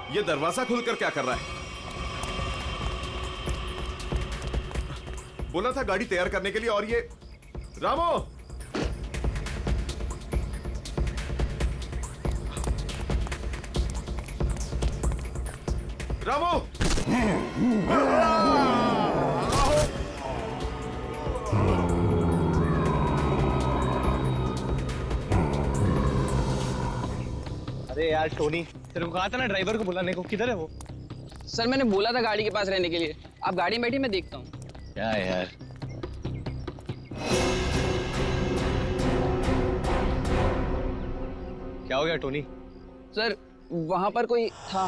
ये दरवाजा खुलकर क्या कर रहा है? बोला था गाड़ी तैयार करने के लिए, और ये रामो! रामो! अरे यार टोनी, तेरे को कहा था ना ड्राइवर को बुलाने को, किधर है वो? सर मैंने बोला था गाड़ी के पास रहने के लिए। आप गाड़ी में बैठी, मैं देखता हूँ। क्या है यार? क्या हो गया टोनी? सर वहां पर कोई था।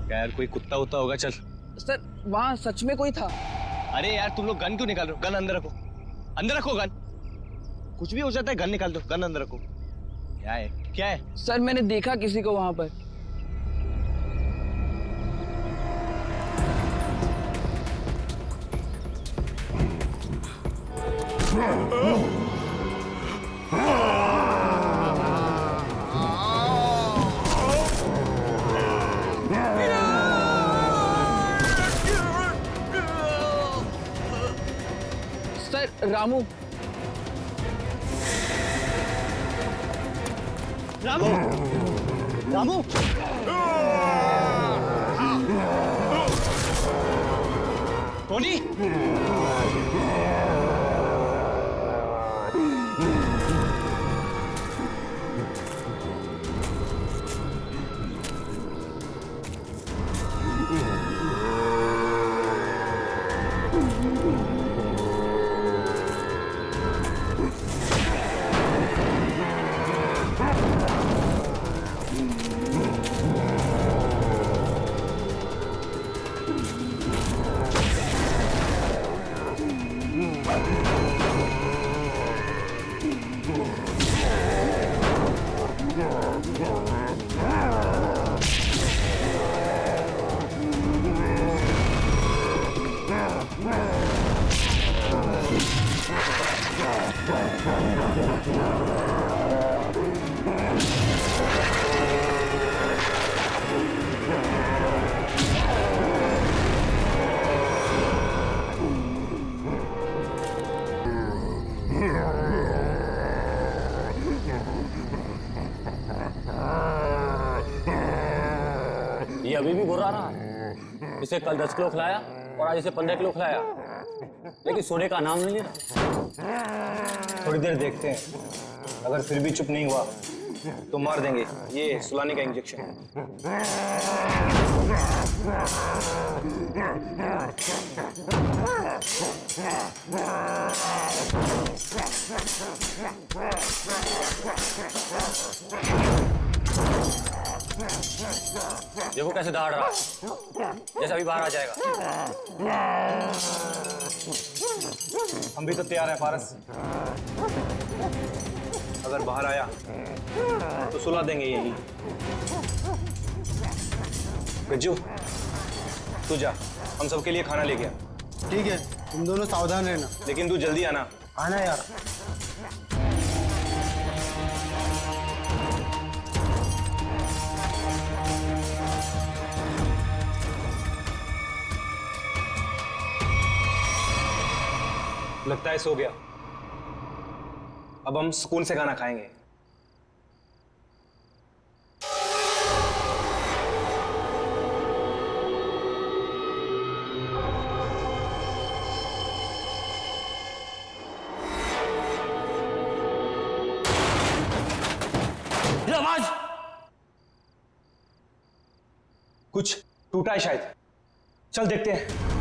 क्या यार, कोई कुत्ता उत्ता होगा? चल। सर वहां सच में कोई था। अरे यार तुम लोग गन क्यों निकाल रहे हो? गन अंदर रखो, अंदर रखो गन। कुछ भी हो जाता है, गन निकाल दो, गन अंदर रखो। क्या है? क्या है? सर मैंने देखा किसी को वहां पर। सर रामू। रामू! रामू! टोनी! ये अभी भी घुरा रहा है। इसे कल 10 किलो खिलाया और आज इसे 15 किलो खिलाया, लेकिन सोने का नाम नहीं ले रहा। थोड़ी देर देखते हैं, अगर फिर भी चुप नहीं हुआ तो मार देंगे। ये सुलाने का इंजेक्शन है। देखो कैसे दहाड़ रहा है, जैसे अभी बाहर आ जाएगा। हम भी तो तैयार हैं पारस। अगर बाहर आया तो सुला देंगे यही। गज्जू तू जा, हम सबके लिए खाना लेके आ। ठीक है, तुम दोनों सावधान रहना। लेकिन तू जल्दी आना। आना यार। लगता है सो गया। अब हम सुकून से खाना खाएंगे। ये आवाज कुछ टूटा है शायद। चल देखते हैं।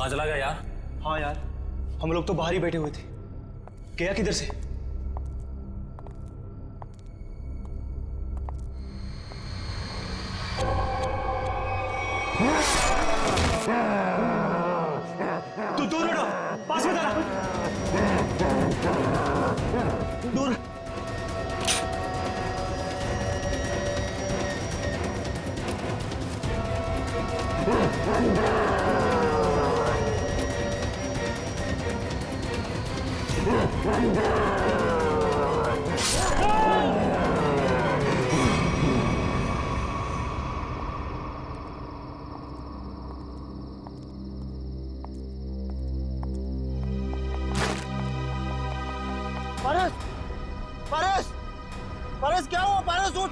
कहाँ चला गया यार? हाँ यार, हम लोग तो बाहर ही बैठे हुए थे। गया किधर से? तू दूर हटो, पास में आना। दूर। पारस, पारस, पारस क्या हुआ? पारस उठ।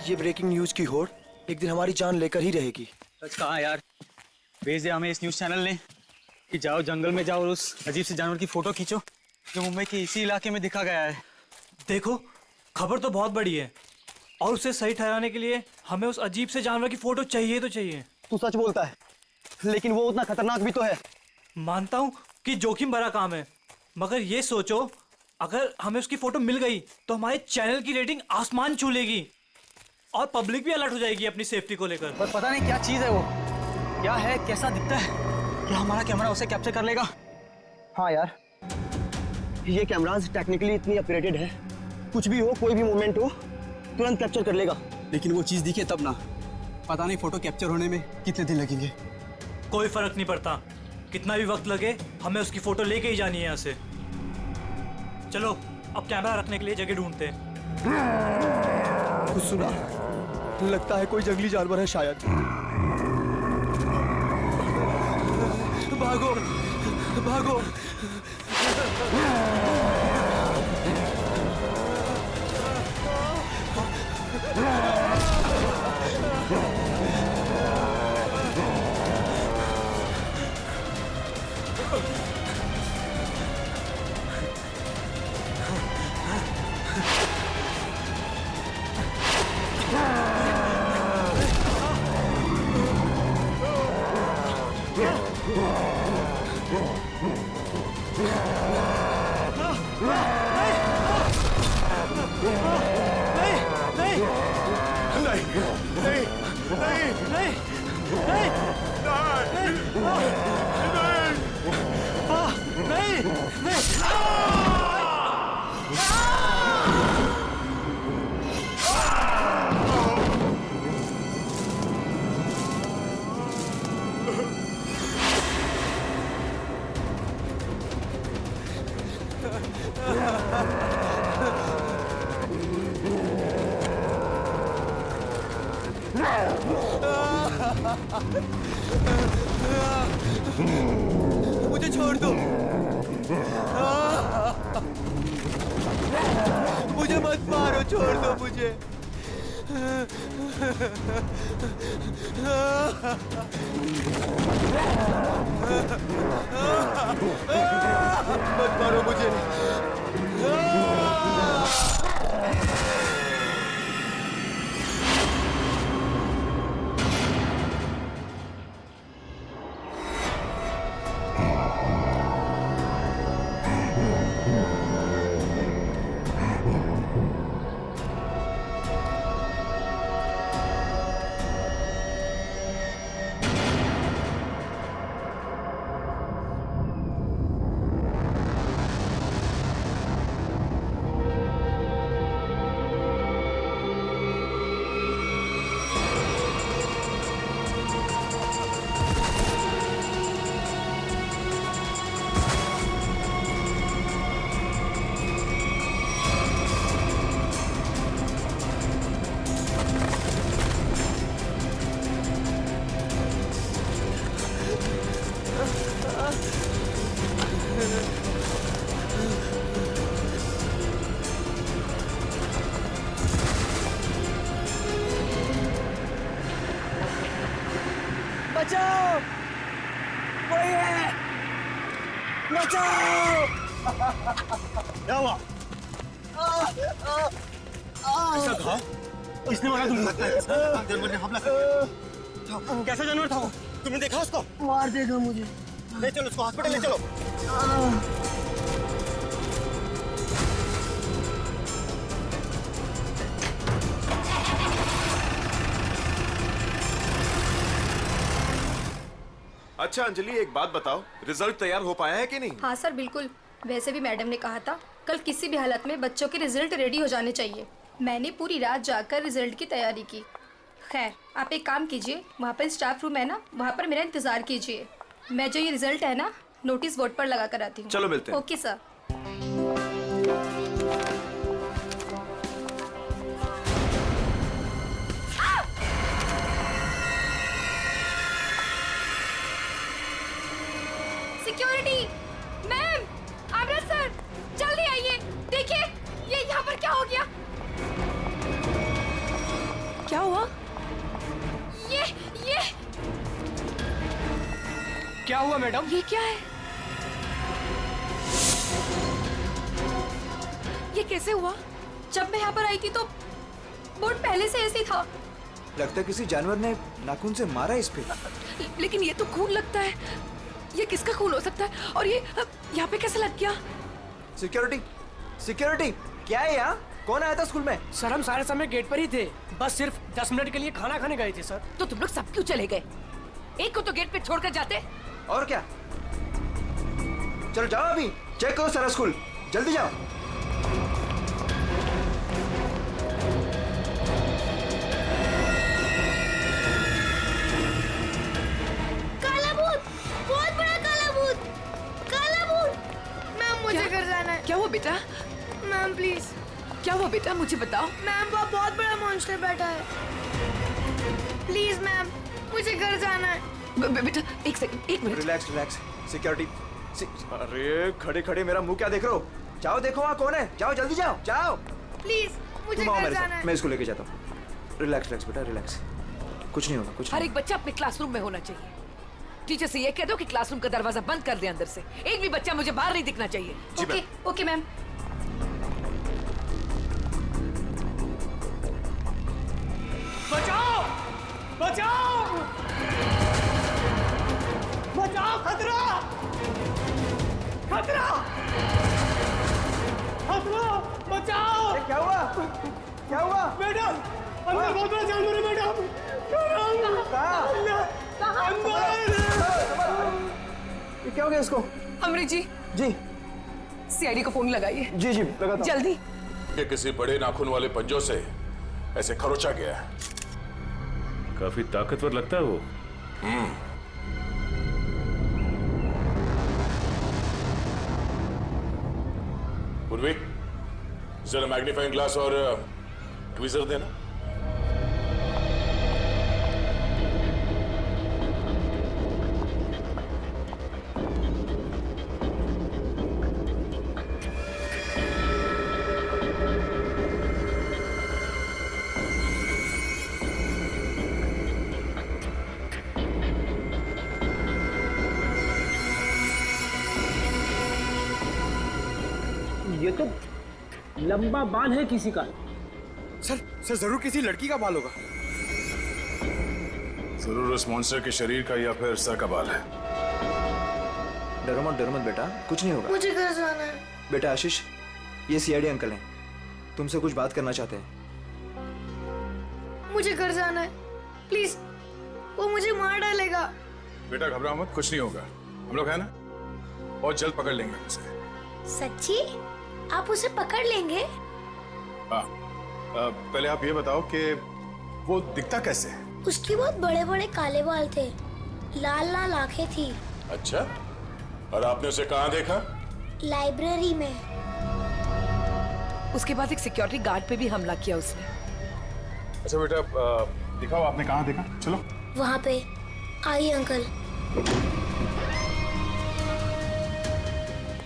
ये ब्रेकिंग न्यूज की होड़ एक दिन हमारी जान लेकर ही रहेगी। सच कहा यार, भेज दे हमें इस न्यूज चैनल ने कि जाओ जंगल में जाओ और उस अजीब से जानवर की फोटो खींचो जो मुंबई के इसी इलाके में दिखा गया है। देखो, खबर तो बहुत बड़ी है और उसे सही ठहराने के लिए हमें उस अजीब से जानवर की फोटो चाहिए तो चाहिए। तू सच बोलता है, लेकिन वो उतना खतरनाक भी तो है। मानता हूँ कि जोखिम भरा काम है, मगर ये सोचो अगर हमें उसकी फोटो मिल गई तो हमारे चैनल की रेटिंग आसमान छू लेगी और पब्लिक भी अलर्ट हो जाएगी अपनी सेफ्टी को लेकर। पर पता नहीं क्या चीज है वो, क्या है, कैसा दिखता है, क्या हमारा कैमरा उसे कैप्चर कर लेगा? हाँ यार, ये कैमराज टेक्निकली इतनी अपग्रेडेड है, कुछ भी हो, कोई भी मूवमेंट हो, तुरंत कैप्चर कर लेगा। लेकिन वो चीज दिखे तब ना, पता नहीं फोटो कैप्चर होने में कितने दिन लगेंगे। कोई फर्क नहीं पड़ता, कितना भी वक्त लगे हमें उसकी फोटो लेके ही जानी है यहाँ से। चलो अब कैमरा रखने के लिए जगह ढूंढते हैं। कुछ सुना? लगता है कोई जंगली जानवर है शायद। भागो, भागो। मुझे छोड़ दो, मुझे मत मारो, छोड़ दो मुझे। मत मारो मुझे। बचाओ, कोई है, बचाओ। क्या हुआ? ऐसा घाव किसने मारा तुमको? जानवर ने हमला कर। कैसा जानवर था वो? तुमने देखा उसको? मार देगा मुझे। ले चलो उसको हॉस्पिटल ले चलो। अच्छा अंजलि, एक बात बताओ, रिजल्ट तैयार हो पाया है कि नहीं? हाँ सर, बिल्कुल। वैसे भी मैडम ने कहा था कल किसी भी हालत में बच्चों के रिजल्ट रेडी हो जाने चाहिए। मैंने पूरी रात जाकर रिजल्ट की तैयारी की। खैर, आप एक काम कीजिए, वहाँ पर स्टाफ रूम है ना, वहाँ पर मेरा इंतजार कीजिए। मैं जो ये रिजल्ट है ना, नोटिस बोर्ड पर लगा कर आती हूँ। चलो मिलते हैं। Okay sir. सिक्योरिटी मैम, आमरा सर, जल्दी आइए। देखिए ये यहाँ पर क्या हो गया। क्या हुआ? ये क्या हुआ मैडम? ये क्या है? ये कैसे हुआ? जब मैं यहाँ पर आई थी तो बोर्ड पहले से ऐसे ही था। लगता है किसी जानवर ने नाखून से मारा इस पे। लेकिन ये तो खून लगता है। ये किसका खून हो सकता है? और ये यहाँ पे कैसे लग गया? सिक्योरिटी, सिक्योरिटी, क्या है यहाँ? कौन आया था स्कूल में? सर हम सारे समय गेट पर ही थे, बस सिर्फ 10 मिनट के लिए खाना खाने गए थे सर। तो तुम लोग सब क्यों चले गए? एक को तो गेट पे छोड़कर जाते। और क्या? चलो जाओ, अभी चेक करो सारा स्कूल, जल्दी जाओ। काला भूत, बहुत बड़ा काला भूत, काला भूत। मैम मुझे घर जाना है। क्या हुआ बेटा? Ma'am please. क्या हुआ बेटा, मुझे बताओ। मैम वो बहुत बड़ा मॉन्स्टर बैठा है। प्लीज मैम, मुझे घर जाना है। बेटा एक सेकंड, एक मिनट। Relax relax. सिक्योरिटी, अरे खड़े खड़े मेरा मुंह क्या देख रहे हो? जाओ देखो वहाँ कौन है, जाओ जल्दी जाओ, जाओ। प्लीज मुझे तुम आओ घर मेरे जाना साथ, है। मैं इसको लेके जाता हूँ। रिलैक्स रिलैक्स बेटा, रिलैक्स, कुछ नहीं होगा, कुछ हर नहीं। एक बच्चा अपने क्लासरूम में होना चाहिए। टीचर से ये कह दो कि क्लासरूम का दरवाजा बंद कर दे अंदर से। एक भी बच्चा मुझे बाहर नहीं दिखना चाहिए। Okay okay ma'am. बचाओ, बचाओ, बचाओ, खतरा, खतरा, खतरा, बचाओ। क्या हुआ? क्या हुआ? मैडम, अंदर बहुत बड़ा जानवर है मैडम। ये क्या हो गया इसको? अमृत जी, जी सीआईडी को फोन लगाइए। जी जी लगाता हूं। जल्दी। ये किसी बड़े नाखून वाले पंजों से ऐसे खरोचा गया है। काफी ताकतवर लगता है वो। पूर्वी, जरा मैग्नीफाइंग ग्लास और ट्वीजर देना। ये तो लंबा बाल है किसी का। सर जरूर किसी लड़की का बाल होगा। जरूर उस मॉन्स्टर के शरीर का या फिर सर का बाल है। डरो मत बेटा, कुछ नहीं होगा। मुझे घर जाना है। बेटा आशीष, ये सीआईडी अंकल हैं, तुमसे कुछ बात करना चाहते हैं। मुझे घर जाना है, प्लीज। वो मुझे मार डालेगा। बेटा घबराओ मत, कुछ नहीं होगा। हम लोग है ना, बहुत जल्द पकड़ लेंगे उसे। सच्ची? आप उसे पकड़ लेंगे? हाँ, पहले आप ये बताओ कि वो दिखता कैसे है? उसके बहुत बड़े बड़े काले बाल थे, लाल लाल आंखें थी। अच्छा, और आपने उसे कहाँ देखा? लाइब्रेरी में। उसके बाद एक सिक्योरिटी गार्ड पे भी हमला किया उसने। अच्छा बेटा, दिखाओ आपने कहाँ देखा। चलो वहाँ पे। आइए अंकल।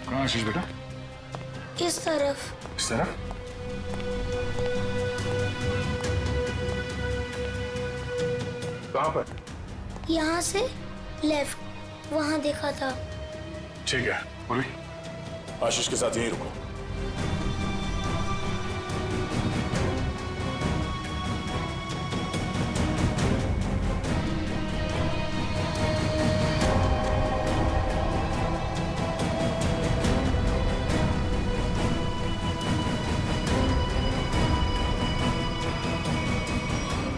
कहाँ आशीष बेटा? इस तरफ। इस तरफ? कहाँ पर? यहाँ से लेफ्ट, वहाँ देखा था। ठीक है पूर्वी, आशीष के साथ यहीं रुको।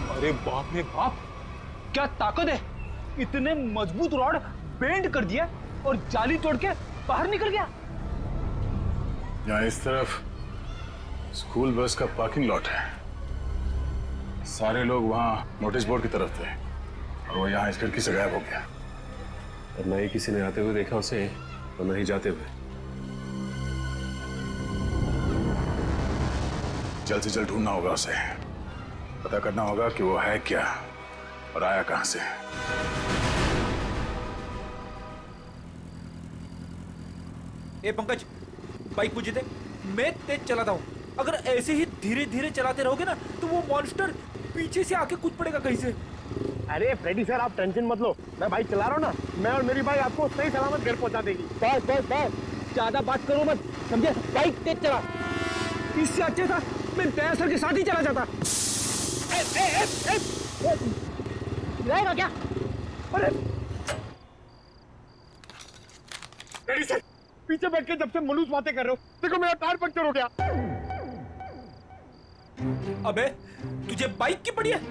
अरे बाप रे बाप, क्या ताकत है! इतने मजबूत रॉड बेंड कर दिया और जाली तोड़ के बाहर निकल गया। यहाँ इस तरफ स्कूल बस का पार्किंग लॉट है। सारे लोग वहाँ नोटिस बोर्ड की तरफ थे और वो यहाँ इस खिड़की से गायब हो गया। और न ही किसी ने आते हुए देखा उसे और न ही जाते हुए। जल्द से जल्द ढूंढना होगा उसे, पता करना होगा कि वो है क्या और आया कहां से। ए पंकज, बाइक मुझे दे, मैं तेज चलाता हूँ। अगर ऐसे ही धीरे धीरे चलाते रहोगे ना तो वो मॉन्स्टर पीछे से आके कूद पड़ेगा कहीं से। अरे फ्रेडी सर, आप टेंशन मत लो, मैं बाइक चला रहा हूँ ना, मैं और मेरी बाइक आपको सही सलामत घर पहुंचा देगी। बस बस बस, ज्यादा बात करो मत, समझे? बाइक तेज चला। इससे अच्छे था मैं दया सर के साथ ही चला जाता। रहेगा क्या? अरे फ्रेडी सर, पीछे बैठ के जब से मलूस बातें कर रहे हो, देखो मेरा टायर पंक्चर हो गया। अबे तुझे बाइक की पड़ी है,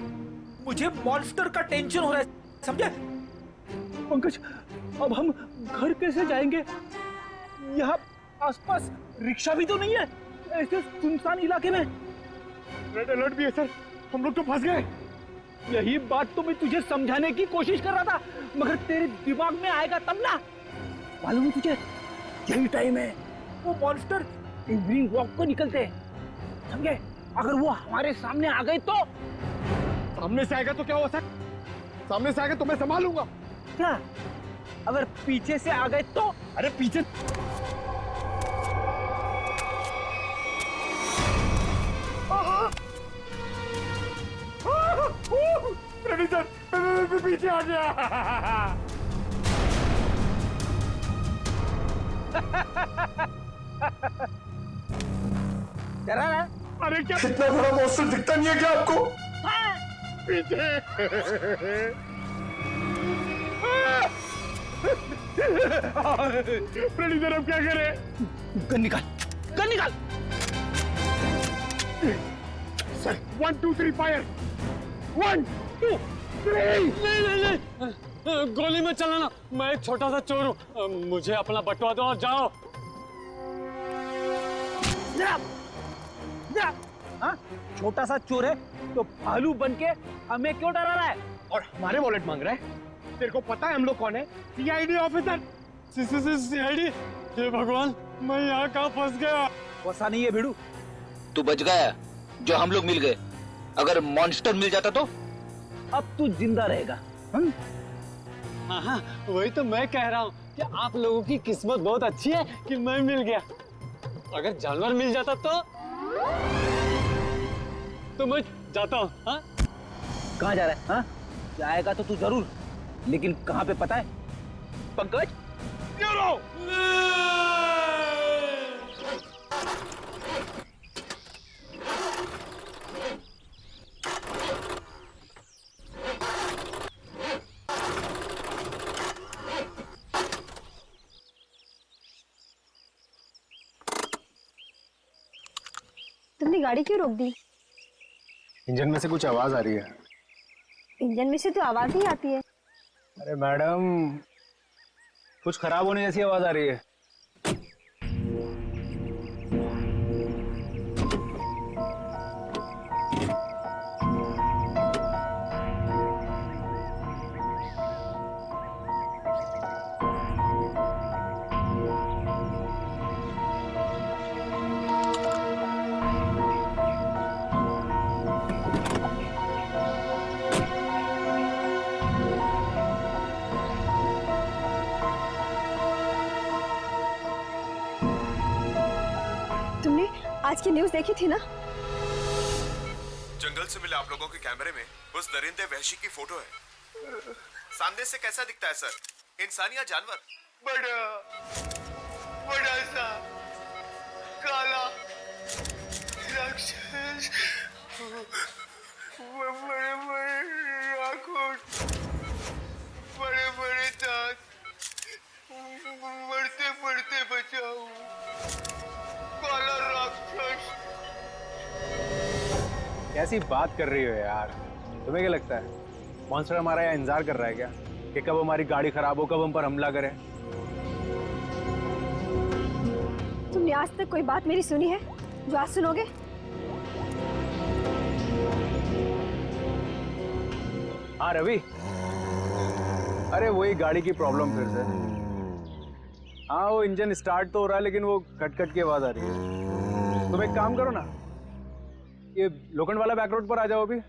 मुझे मॉन्स्टर का टेंशन हो रहा है, समझे? पंकज, अब हम घर कैसे जाएंगे? यहाँ आसपास रिक्शा भी तो नहीं है, ऐसे सुनसान इलाके में। रेड अलर्ट भी है सर, हम लोग तो फंस गए। यही बात तो मैं तुझे समझाने की कोशिश कर रहा था, मगर तेरे दिमाग में आएगा तब ना। मालूम है तुझे, यही टाइम है वो मॉन्स्टर इवनिंग वॉक को निकलते हैं, समझे? अगर वो हमारे सामने आ गए तो? सामने से आएगा तो क्या हुआ सर? सामने से आएगा तो मैं संभालूंगा। क्या अगर पीछे से आ गए तो? अरे पीछे सर, पीछे आ गया। डरा ना? अरे क्या इतना बड़ा मॉन्स्टर दिखता नहीं है क्या आपको? पीछे। फ्रेडी सर, अब क्या करें? गन निकाल, गन निकाल। Sir 1 2 3 fire. 1 2 3। नहीं, गोली में चलाना, मैं एक छोटा सा चोर हूँ, मुझे अपना बटवा दो और जाओ। हाँ? छोटा सा चोर है तो भालू बन के हमें क्यों डरा रहा है और हमारे वॉलेट मांग रहा है? तेरे को पता है हम लोग कौन है? CID officer. सीआईडी? हे भगवान, मैं यहाँ कहाँ फंस गया? फंसा नहीं है भिड़ू, तू बच गया जो हम लोग मिल गए। अगर मॉन्स्टर मिल जाता तो? अब तू जिंदा रहेगा। हाँ, वही तो मैं कह रहा हूँ कि आप लोगों की किस्मत बहुत अच्छी है कि मैं मिल गया। अगर जानवर मिल जाता तो मैं जाता हूँ। हाँ? कहाँ जा रहा है? हाँ? जाएगा तो तू जरूर, लेकिन कहाँ पे पता है? पंकज, तुमने गाड़ी क्यों रोक दी? इंजन में से कुछ आवाज आ रही है। इंजन में से तो आवाज ही आती है। अरे मैडम, कुछ खराब होने जैसी आवाज आ रही है। आज की न्यूज़ देखी थी ना? जंगल से मिले आप लोगों के कैमरे में उस दरिंदे वहशी की फोटो है। सामने से कैसा दिखता है सर? इंसान या जानवर? बड़ा बड़ा सा काला राक्षस, बड़े बड़े आंखों, बड़े बड़े दांत, बढ़ते बढ़ते बचाओ, काला राक्षस। कैसी बात कर रही हो यार? तुम्हें क्या लगता है मॉन्स्टर हमारा यहाँ इंतजार कर रहा है क्या कि कब हमारी गाड़ी खराब हो, कब हम पर हमला करे? तुमने आज तक कोई बात मेरी सुनी है जो आज सुनोगे? हाँ रवि, अरे वही गाड़ी की प्रॉब्लम फिर से। हाँ वो इंजन स्टार्ट तो हो रहा है लेकिन वो कट कट की आवाज आ रही है। तुम एक काम करो ना, ये लोखंड वाला बैक रोड पर आ जाओ अभी।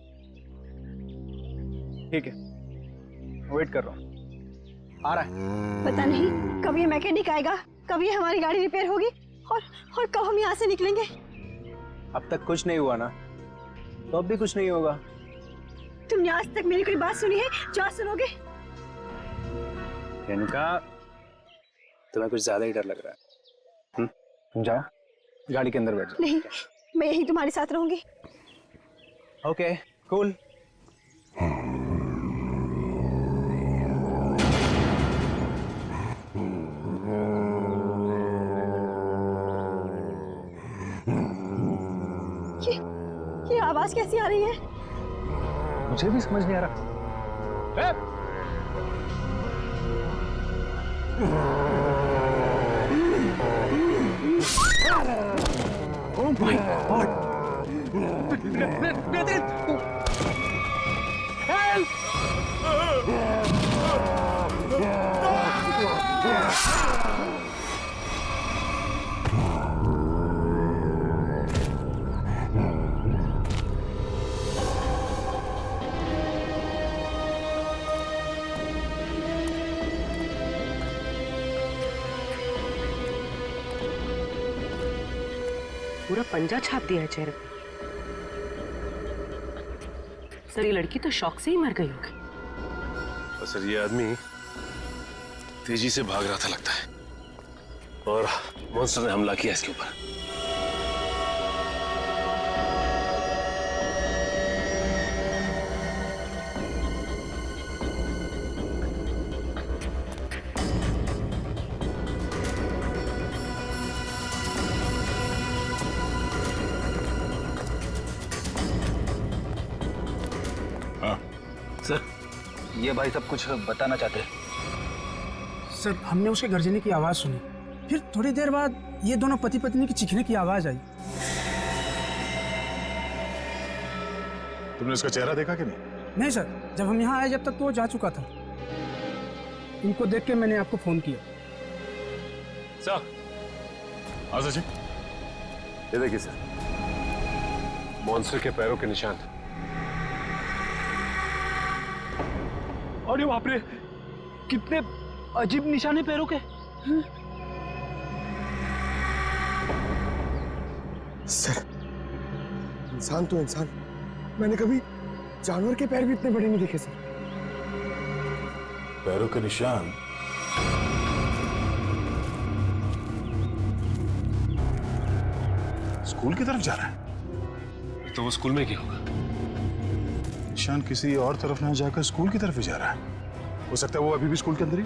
ठीक है, वेट कर रहा हूँ, आ रहा है। पता नहीं कब ये मैकेनिक आएगा, कब ये हमारी गाड़ी रिपेयर होगी और कब हम यहाँ से निकलेंगे। अब तक कुछ नहीं हुआ ना, तो अब भी कुछ नहीं होगा। तुमने आज तक मेरी कोई बात सुनी है जो आज सुनोगे? इनका तुम्हें कुछ ज्यादा ही डर लग रहा है। जाओ गाड़ी के अंदर बैठ जाओ। नहीं, मैं यहीं तुम्हारे साथ रहूंगी। Okay cool. ये आवाज कैसी आ रही है? मुझे भी समझ नहीं आ रहा। Oh my God! Help! पूरा पंजा छाप दिया है चेहरे पे। सर ये लड़की तो शौक से ही मर गई होगी। सर ये आदमी तेजी से भाग रहा था लगता है और मॉन्स्टर ने हमला किया इसके ऊपर। सर ये भाई सब कुछ बताना चाहते हैं। सर हमने उसके गर्जने की आवाज सुनी, फिर थोड़ी देर बाद ये दोनों पति पत्नी की चीखने की आवाज आई। तुमने उसका चेहरा देखा कि नहीं? नहीं सर, जब हम यहाँ आए जब तक तो वो जा चुका था। इनको देख के मैंने आपको फोन किया। सर हाँ सचिन, ये देखिए सर, मॉन्स्टर के पैरों के निशान। अरे बाप रे, कितने अजीब निशाने पैरों के। सर इंसान तो इंसान, मैंने कभी जानवर के पैर भी इतने बड़े नहीं देखे सर। पैरों के निशान? स्कूल की तरफ जा रहा है? तो वो स्कूल में क्या होगा? निशान किसी और तरफ ना जाकर स्कूल की तरफ ही जा रहा है। हो सकता है वो अभी भी स्कूल के अंदर ही।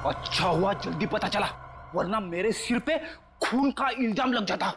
अच्छा हुआ जल्दी पता चला, वरना मेरे सिर पे खून का इल्जाम लग जाता।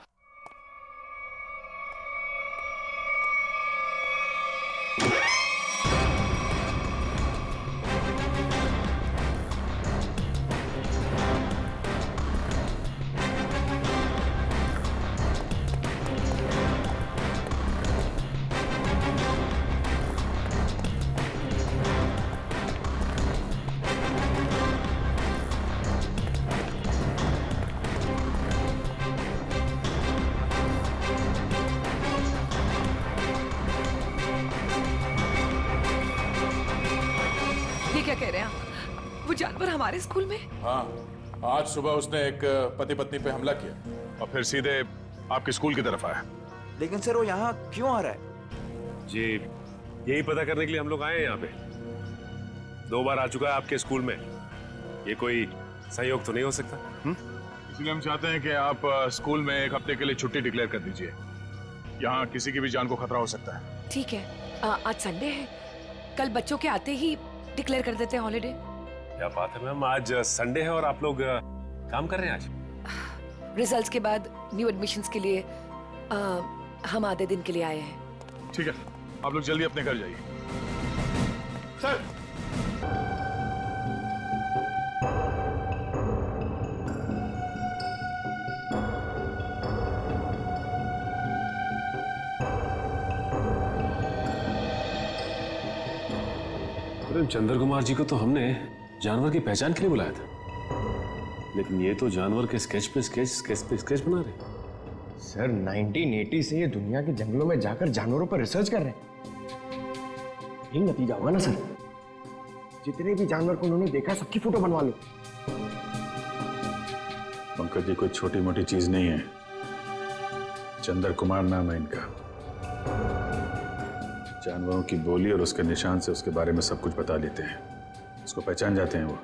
हमारे स्कूल में? हाँ, आज सुबह उसने एक पति पत्नी पे हमला किया और फिर सीधे आपके स्कूल की तरफ आया। लेकिन सर वो यहाँ क्यों आ रहा है? जी, यही पता करने के लिए हम लोग आए हैं यहाँ पे। 2 बार आ चुका है आपके स्कूल में। ये कोई संयोग तो नहीं हो सकता? इसलिए हम चाहते हैं कि आप स्कूल में 1 हफ्ते के लिए छुट्टी डिक्लेयर कर दीजिए। यहाँ किसी की भी जान को खतरा हो सकता है। ठीक है, आज संडे है, कल बच्चों के आते ही डिक्लेयर कर देते हैं हॉलिडे। क्या बात है मैम, आज संडे है और आप लोग काम कर रहे हैं आज? रिजल्ट्स के बाद न्यू एडमिशन्स के लिए हम आधे दिन के लिए आए हैं। ठीक है, आप लोग जल्दी अपने घर जाइए। सर, चंद्र कुमार जी को तो हमने जानवर की पहचान के लिए बुलाया था, लेकिन ये तो जानवर के स्केच पे स्केच बना रहे। सर 1980 से ये दुनिया के जंगलों में जाकर जानवरों पर रिसर्च कर रहे हैं। यही नतीजा होगा ना सर? जितने भी जानवर को उन्होंने देखा सबकी फोटो बनवा लो। पंकज जी कोई छोटी मोटी चीज नहीं है। चंद्र कुमार नाम है इनका। जानवरों की बोली और उसके निशान से उसके बारे में सब कुछ बता लेते हैं। उसको पहचान जाते हैं वो।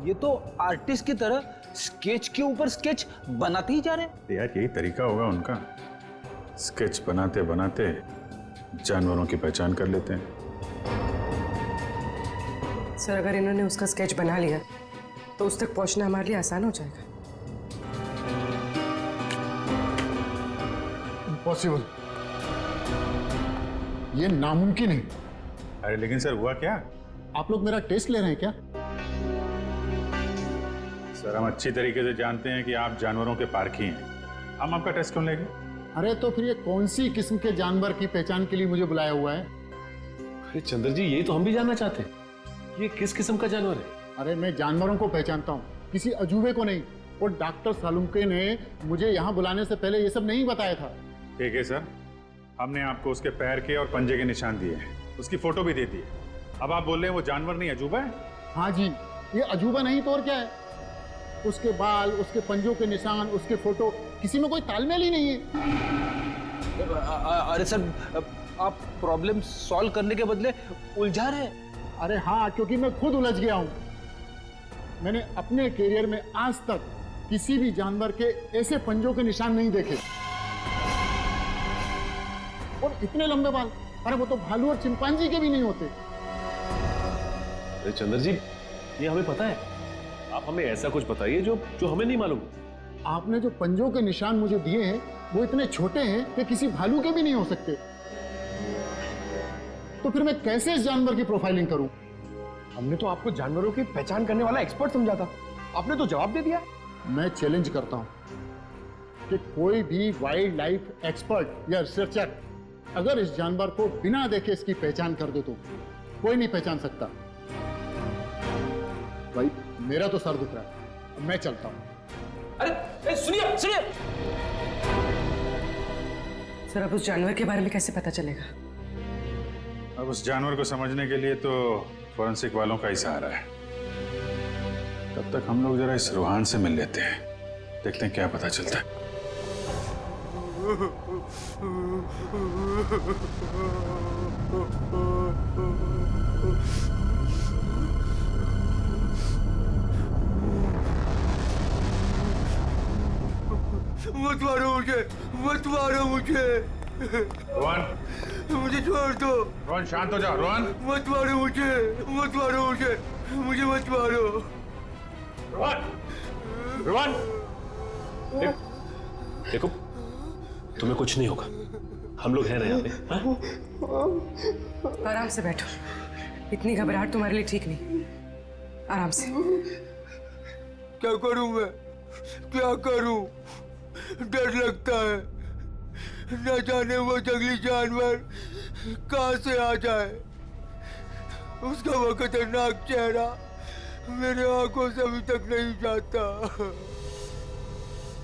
ये तो आर्टिस्ट की तरह स्केच के ऊपर स्केच बनाते ही जा रहे हैं। यार यही तरीका होगा उनका। स्केच बनाते बनाते जानवरों की पहचान कर लेते हैं। सर अगर इन्होंने उसका स्केच बना लिया तो उस तक पहुंचना हमारे लिए आसान हो जाएगा। इम्पॉसिबल, ये नामुमकिन है। अरे लेकिन सर हुआ क्या? आप लोग मेरा टेस्ट ले रहे हैं क्या? सर हम अच्छी तरीके से जानते हैं कि आप जानवरों के पारखी हैं। हम आपका टेस्ट क्यों लेंगे? अरे तो फिर ये कौन सी किस्म के जानवर की पहचान के लिए मुझे बुलाया हुआ है? अरे चंद्र जी, ये तो हम भी जानना चाहते हैं, ये किस किस्म का जानवर है? अरे मैं जानवरों को पहचानता हूँ, किसी अजूबे को नहीं। और डॉक्टर सालुंके ने मुझे यहाँ बुलाने से पहले ये सब नहीं बताया था। ठीक है सर, हमने आपको उसके पैर के और पंजे के निशान दिए हैं, उसकी फोटो भी दे दी है। अब आप बोल रहे हैं वो जानवर नहीं अजूबा है? हाँ जी, ये अजूबा नहीं तो और क्या है? उसके बाल, उसके पंजों के निशान, उसके फोटो, किसी में कोई तालमेल ही नहीं है। अरे सर, आप प्रॉब्लम सॉल्व करने के बदले उलझा रहे हैं। अरे हाँ, क्योंकि मैं खुद उलझ गया हूँ। मैंने अपने करियर में आज तक किसी भी जानवर के ऐसे पंजों के निशान नहीं देखे। और इतने लंबे बाल, अरे वो तो भालू और चिंपांजी के भी नहीं होते। अरे चंद्र जी, ये हमें पता है, आप हमें ऐसा कुछ बताइए जो हमें नहीं मालूम। आपने जो पंजों के निशान मुझे दिए हैं वो इतने छोटे हैं कि किसी भालू के भी नहीं हो सकते। तो फिर मैं कैसे इस जानवर की प्रोफाइलिंग करूं? हमने तो आपको जानवरों की पहचान करने वाला एक्सपर्ट समझा था, आपने तो जवाब दे दिया। मैं चैलेंज करता हूं कि कोई भी वाइल्ड लाइफ एक्सपर्ट या रिसर्चर अगर इस जानवर को बिना देखे इसकी पहचान कर दे तो कोई नहीं पहचान सकता। भाई मेरा तो सर दुख रहा है, मैं चलता हूं। अरे सुनिए सुनिए, सर अब उस जानवर के बारे में कैसे पता चलेगा? अब उस जानवर को समझने के लिए तो फॉरेंसिक वालों का ही सहारा है। तब तक हम लोग जरा इस रूहान से मिल लेते हैं, देखते हैं क्या पता चलता है। मत मारो मुझे, मत मारो मुझे। रोहन, मुझे छोड़ दो। रोहन शांत हो जाओ। रोहन मत मारो मुझे, मत मारो मुझे, मुझे मत मारो। रोहन, रोहन, देखो तुम्हें कुछ नहीं होगा, हम लोग हैं ना यहाँ पे। आराम से बैठो, इतनी घबराहट तुम्हारे लिए ठीक नहीं। आराम से। क्या करूं मैं, क्या करूं? डर लगता है, न जाने वो जंगली जानवर कहां से आ जाए। उसका वो खतरनाक चेहरा मेरे आंखों से अभी तक नहीं जाता।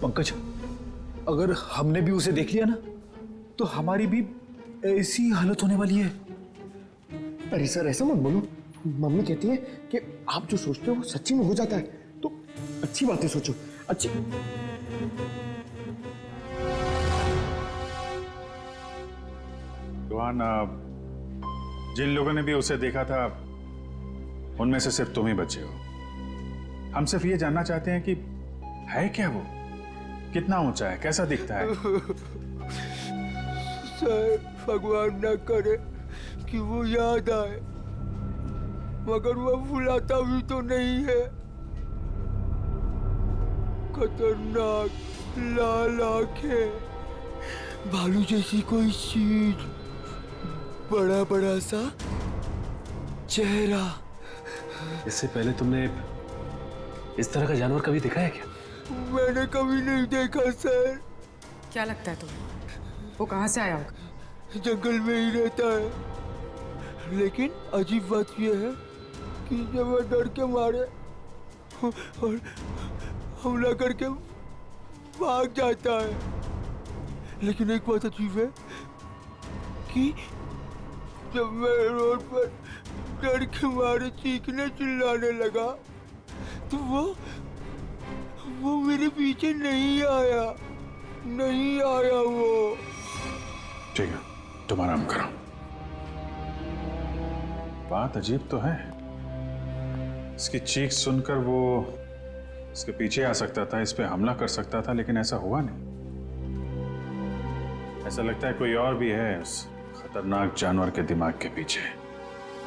पंकज, अगर हमने भी उसे देख लिया ना तो हमारी भी ऐसी हालत होने वाली है। अरे सर ऐसा मत बोलो, मम्मी कहती है कि आप जो सोचते हो वो सच्ची में हो जाता है, तो अच्छी बातें सोचो। अच्छी रोहन, जिन लोगों ने भी उसे देखा था उनमें से सिर्फ तुम ही बचे हो। हम सिर्फ ये जानना चाहते हैं कि है क्या वो, कितना ऊंचा है, कैसा दिखता है। सर, भगवान न करे कि वो याद आए, मगर वो भुलाता भी तो नहीं है। खतरनाक लाल आंखें, भालू जैसी कोई चीज, बड़ा बड़ा सा चेहरा। इससे पहले तुमने इस तरह का जानवर कभी देखा है क्या? मैंने कभी नहीं देखा सर। क्या लगता है तुम्हें वो कहाँ से आया होगा? जंगल में ही रहता है, लेकिन अजीब बात यह है कि जब वह डर के मारे और हमला करके भाग जाता है। लेकिन एक बात अजीब है कि जब मैं रोड पर डर के मारे चीखने चिल्लाने लगा तो वो मेरे पीछे नहीं आया वो। ठीक है, तुम आराम करो। बात अजीब तो है, इसकी चीख सुनकर वो इसके पीछे आ सकता था, इस पे हमला कर सकता था, लेकिन ऐसा हुआ नहीं। ऐसा लगता है कोई और भी है उस खतरनाक जानवर के दिमाग के पीछे।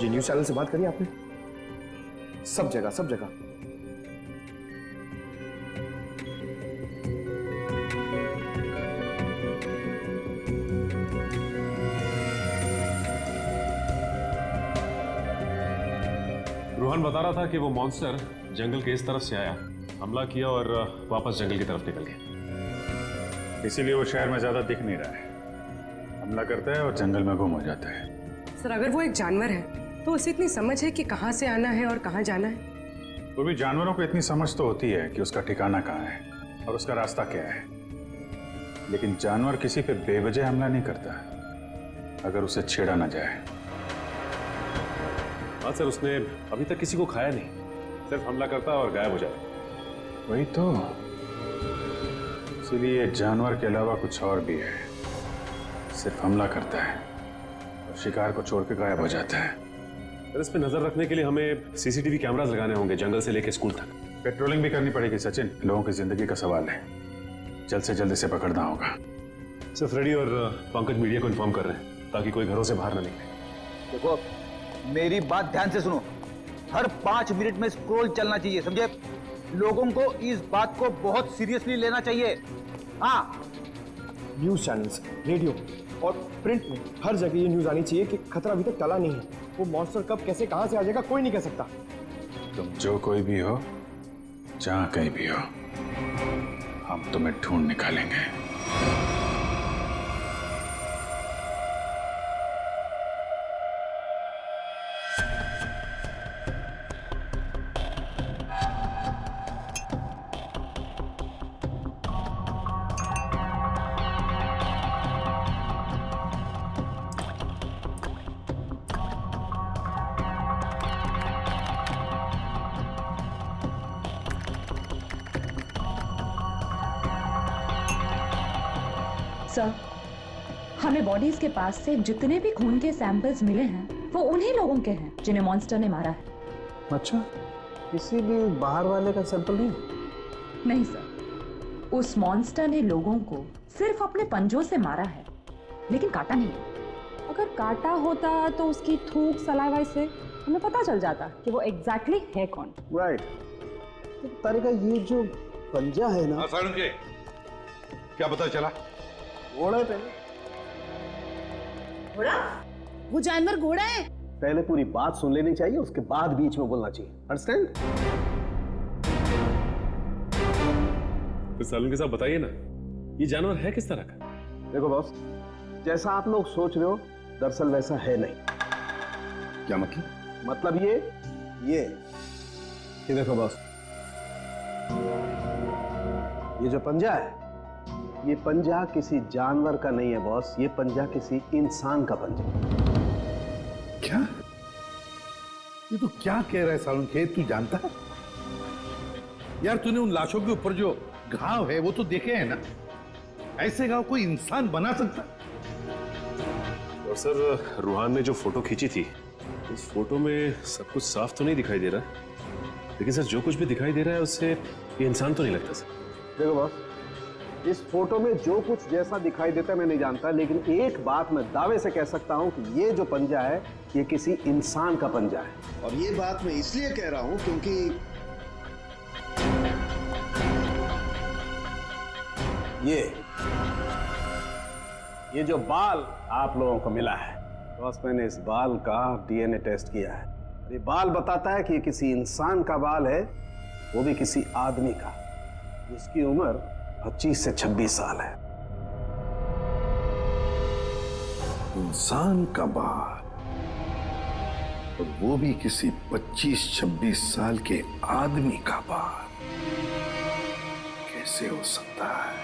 जी न्यूज चैनल से बात करी आपने? सब जगह। रोहन बता रहा था कि वो मॉन्स्टर जंगल के इस तरफ से आया, हमला किया और वापस जंगल की तरफ निकल गया। इसीलिए वो शहर में ज्यादा दिख नहीं रहा है, हमला करता है और जंगल में गुम हो जाता है। सर, अगर वो एक जानवर है तो उसे इतनी समझ है कि कहाँ से आना है और कहाँ जाना है? वो भी जानवरों को इतनी समझ तो होती है कि उसका ठिकाना कहाँ है और उसका रास्ता क्या है, लेकिन जानवर किसी पे बेवजह हमला नहीं करता अगर उसे छेड़ा ना जाए। हाँ सर, उसने अभी तक किसी को खाया नहीं, सिर्फ हमला करता और गायब हो जाता। वही तो, इसीलिए जानवर के अलावा कुछ और भी है, सिर्फ हमला करता है और शिकार को छोड़ के गायब हो जाता है। सर, इस पे नजर रखने के लिए हमें सीसीटीवी कैमरास लगाने होंगे जंगल से लेकर स्कूल तक। पेट्रोलिंग भी करनी पड़ेगी सचिन, लोगों की जिंदगी का सवाल है, जल्द से जल्द इसे पकड़ना होगा। सर, फ्रेडी और पंकज मीडिया को इन्फॉर्म कर रहे हैं ताकि कोई घरों से बाहर ना निकले। देखो, मेरी बात ध्यान से सुनो, हर 5 मिनट में स्क्रॉल चलना चाहिए, समझे? लोगों को इस बात को बहुत सीरियसली लेना चाहिए। हाँ, न्यूज चैनल्स, रेडियो और प्रिंट में हर जगह ये न्यूज आनी चाहिए कि खतरा अभी तक टला नहीं है। वो मॉन्स्टर कब कैसे कहां से आ जाएगा कोई नहीं कह सकता। तुम जो कोई भी हो, जहां कहीं भी हो, हम तुम्हें ढूंढ निकालेंगे। सर, हमें बॉडीज के पास से जितने भी खून के सैंपल्स मिले हैं वो उन्हीं लोगों के हैं जिन्हें मॉन्स्टर ने मारा है। अच्छा, किसी भी बाहर वाले का सैंपल नहीं? नहीं सर, उस मॉन्स्टर ने लोगों को सिर्फ अपने पंजों से मारा है, लेकिन काटा नहीं। अगर काटा होता तो उसकी थूक सलाइवा से हमें पता चल जाता कि वो एग्जैक्टली है कौन। राइट। तो तारिका, ये जो पंजा है ना, क्या पता चला? घोड़ा है। घोड़ा? वो जानवर घोड़ा है? पहले पूरी बात सुन लेनी चाहिए, उसके बाद बीच में बोलना चाहिए। अंडरस्टैंड? तो सालून के साथ बताइए ना, ये जानवर है किस तरह का? देखो बॉस, जैसा आप लोग सोच रहे हो दरअसल वैसा है नहीं। क्या मतलब? मतलब ये देखो बॉस, ये जो पंजा है, ये पंजा किसी जानवर का नहीं है बॉस, ये पंजा किसी इंसान का पंजा। क्या? ये तो क्या कह रहा है सालुंखे, तू जानता है? यार तूने उन लाशों के ऊपर जो घाव है वो तो देखे हैं ना? ऐसे घाव कोई इंसान बना सकता? और सर रूहान ने जो फोटो खींची थी, उस फोटो में सब कुछ साफ तो नहीं दिखाई दे रहा, लेकिन सर जो कुछ भी दिखाई दे रहा है उससे ये इंसान तो नहीं लगता सर। देखो बॉस, इस फोटो में जो कुछ जैसा दिखाई देता है मैं नहीं जानता, लेकिन एक बात मैं दावे से कह सकता हूं कि ये जो पंजा है ये किसी इंसान का पंजा है। और ये बात मैं इसलिए कह रहा हूं क्योंकि ये जो बाल आप लोगों को मिला है, बॉस मैंने इस बाल का डीएनए टेस्ट किया है। ये बाल बताता है कि ये किसी इंसान का बाल है, वो भी किसी आदमी का, जिसकी उम्र 25 से 26 साल है। इंसान का बाल, और वो भी किसी 25-26 साल के आदमी का बाल, कैसे हो सकता है?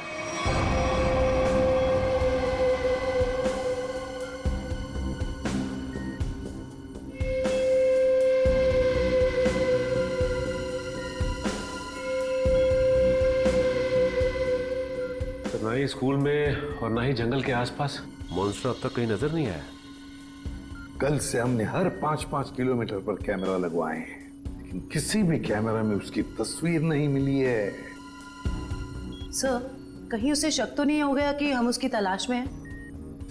ना ही स्कूल में और ना ही जंगल के आसपास मॉन्स्टर अब तक कहीं नजर नहीं आया। कल से हमने हर 5-5 किलोमीटर पर कैमरा लगवाए हैं, लेकिन किसी भी कैमरा में उसकी तस्वीर नहीं मिली है। सर, कहीं उसे शक तो नहीं हो गया कि हम उसकी तलाश में हैं?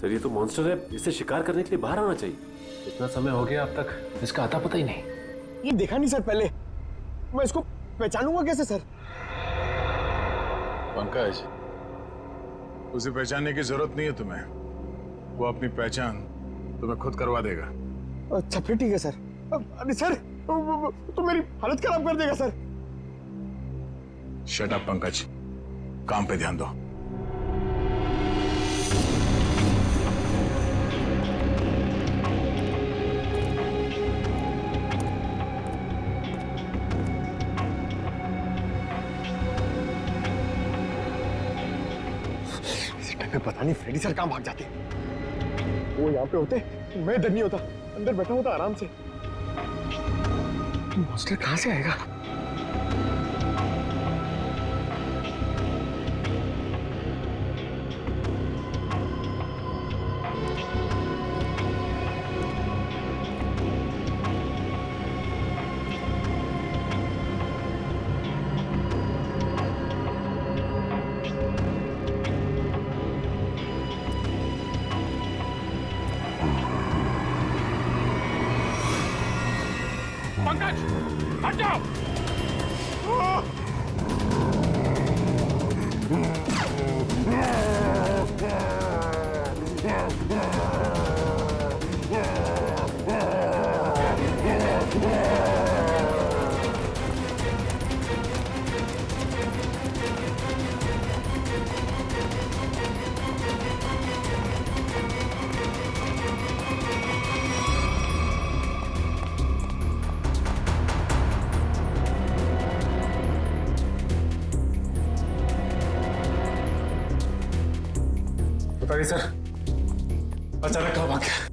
सर ये तो मॉन्स्टर है, इसे शिकार करने के लिए बाहर आना चाहिए। इतना समय हो गया अब तक इसका आता पता ही नहीं। ये देखा नहीं सर पहले, मैं इसको पहचानूंगा कैसे सर? पंकज, उसे पहचानने की जरूरत नहीं है तुम्हें, वो अपनी पहचान तुम्हें खुद करवा देगा। अच्छा फिर ठीक है सर। अरे सर, तो मेरी हालत खराब कर देगा सर। शट अप पंकज, काम पे ध्यान दो। पता नहीं फ्रेडी सर कहां भाग जाते। वो यहाँ पे होते मैं डर नहीं होता, अंदर बैठा होता आराम से। मॉन्स्टर कहां से आएगा? पंकज, हट जाओ। बताइए सर, अचानक कहाँ भाग गया?